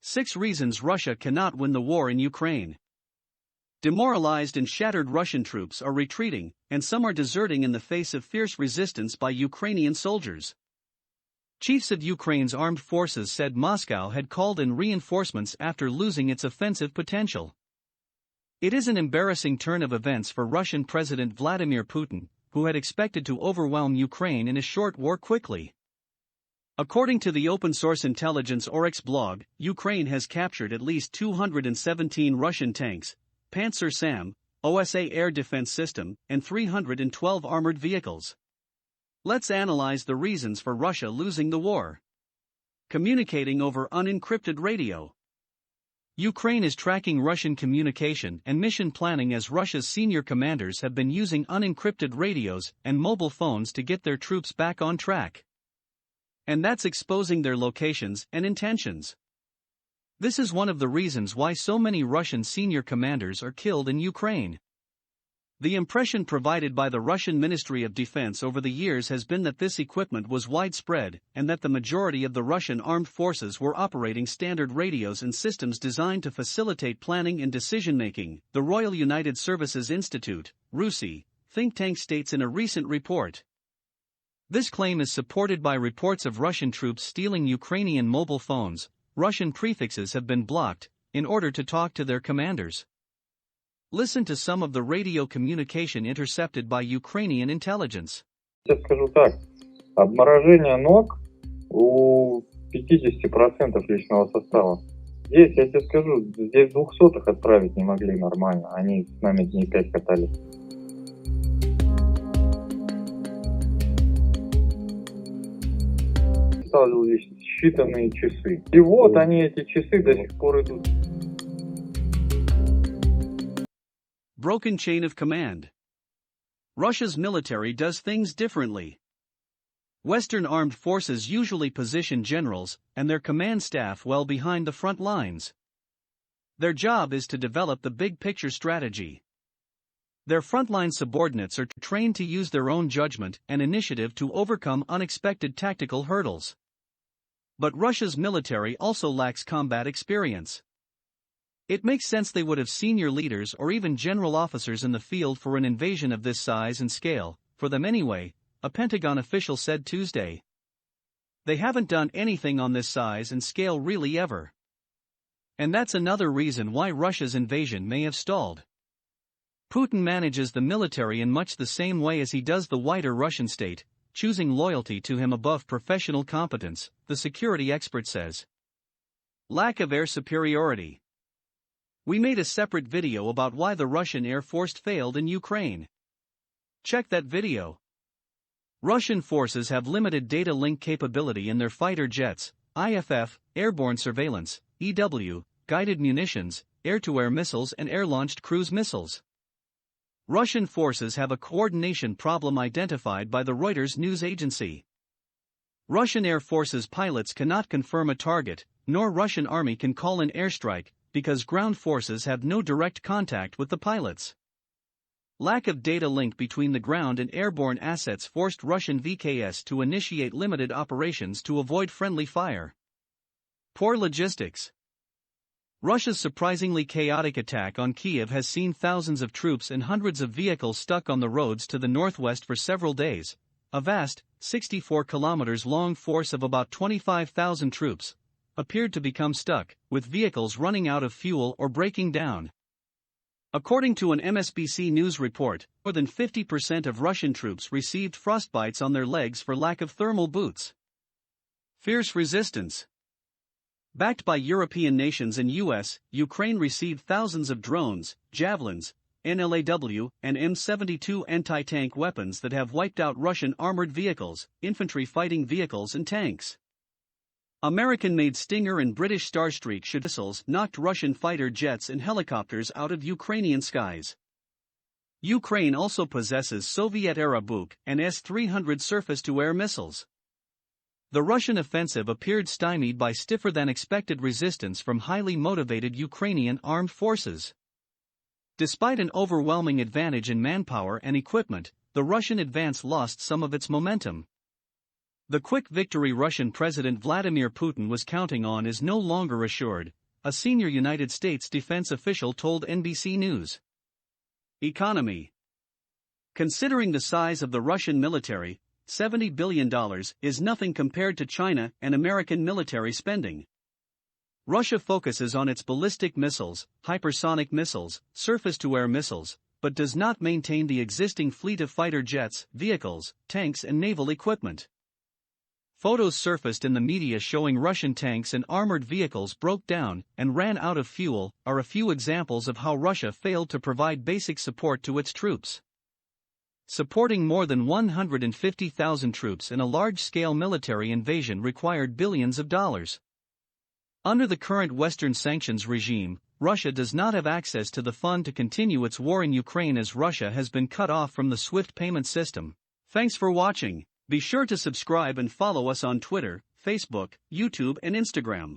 6 Reasons Russia Cannot Win the War in Ukraine. Demoralized and shattered Russian troops are retreating, and some are deserting in the face of fierce resistance by Ukrainian soldiers. Chiefs of Ukraine's armed forces said Moscow had called in reinforcements after losing its offensive potential. It is an embarrassing turn of events for Russian President Vladimir Putin, who had expected to overwhelm Ukraine in a short war quickly. According to the open-source intelligence Oryx blog, Ukraine has captured at least 217 Russian tanks, Panzer SAM, OSA air defense system, and 312 armored vehicles. Let's analyze the reasons for Russia losing the war. Communicating over unencrypted radio. Ukraine is tracking Russian communication and mission planning as Russia's senior commanders have been using unencrypted radios and mobile phones to get their troops back on track. And that's exposing their locations and intentions. This is one of the reasons why so many Russian senior commanders are killed in Ukraine. The impression provided by the Russian Ministry of Defense over the years has been that this equipment was widespread and that the majority of the Russian armed forces were operating standard radios and systems designed to facilitate planning and decision-making, the Royal United Services Institute, RUSI, think tank states in a recent report. This claim is supported by reports of Russian troops stealing Ukrainian mobile phones. Russian prefixes have been blocked in order to talk to their commanders. Listen to some of the radio communication intercepted by Ukrainian intelligence. Я скажу так, обморожение ног у 50% личного состава. Здесь, я тебе скажу, здесь 200-х отправить не могли нормально, они с нами дней 5 катались. Лишь считанные часы. И вот они, эти часы, до сих пор идут. Broken chain of command. Russia's military does things differently. Western armed forces usually position generals and their command staff well behind the front lines. Their job is to develop the big picture strategy. Their frontline subordinates are trained to use their own judgment and initiative to overcome unexpected tactical hurdles. But Russia's military also lacks combat experience. It makes sense they would have senior leaders or even general officers in the field for an invasion of this size and scale, for them anyway, a Pentagon official said Tuesday. They haven't done anything on this size and scale really ever. And that's another reason why Russia's invasion may have stalled. Putin manages the military in much the same way as he does the wider Russian state, choosing loyalty to him above professional competence, the security expert says. Lack of air superiority. We made a separate video about why the Russian Air Force failed in Ukraine. Check that video. Russian forces have limited data link capability in their fighter jets, IFF, airborne surveillance, EW, guided munitions, air-to-air missiles and air-launched cruise missiles. Russian forces have a coordination problem identified by the Reuters news agency. Russian Air Force's pilots cannot confirm a target, nor Russian Army can call an airstrike, because ground forces have no direct contact with the pilots. Lack of data link between the ground and airborne assets forced Russian VKS to initiate limited operations to avoid friendly fire. Poor logistics. Russia's surprisingly chaotic attack on Kyiv has seen thousands of troops and hundreds of vehicles stuck on the roads to the northwest for several days. A vast, 64 kilometers long force of about 25,000 troops appeared to become stuck, with vehicles running out of fuel or breaking down. According to an MSNBC news report, more than 50% of Russian troops received frostbites on their legs for lack of thermal boots. Fierce resistance. Backed by European nations and US, Ukraine received thousands of drones, javelins, NLAW, and M72 anti-tank weapons that have wiped out Russian armored vehicles, infantry fighting vehicles and tanks. American-made Stinger and British Starstreak missiles knocked Russian fighter jets and helicopters out of Ukrainian skies. Ukraine also possesses Soviet-era Buk and S-300 surface-to-air missiles. The Russian offensive appeared stymied by stiffer-than-expected resistance from highly motivated Ukrainian armed forces. Despite an overwhelming advantage in manpower and equipment, the Russian advance lost some of its momentum. The quick victory Russian President Vladimir Putin was counting on is no longer assured, a senior United States defense official told NBC News. Economy. Considering the size of the Russian military, $70 billion is nothing compared to China and American military spending. Russia focuses on its ballistic missiles, hypersonic missiles, surface-to-air missiles, but does not maintain the existing fleet of fighter jets, vehicles, tanks and naval equipment. Photos surfaced in the media showing Russian tanks and armored vehicles broke down and ran out of fuel are a few examples of how Russia failed to provide basic support to its troops. Supporting more than 150,000 troops in a large-scale military invasion required billions of dollars. Under the current Western sanctions regime, Russia does not have access to the fund to continue its war in Ukraine as Russia has been cut off from the SWIFT payment system. Thanks for watching. Be sure to subscribe and follow us on Twitter, Facebook, YouTube and Instagram.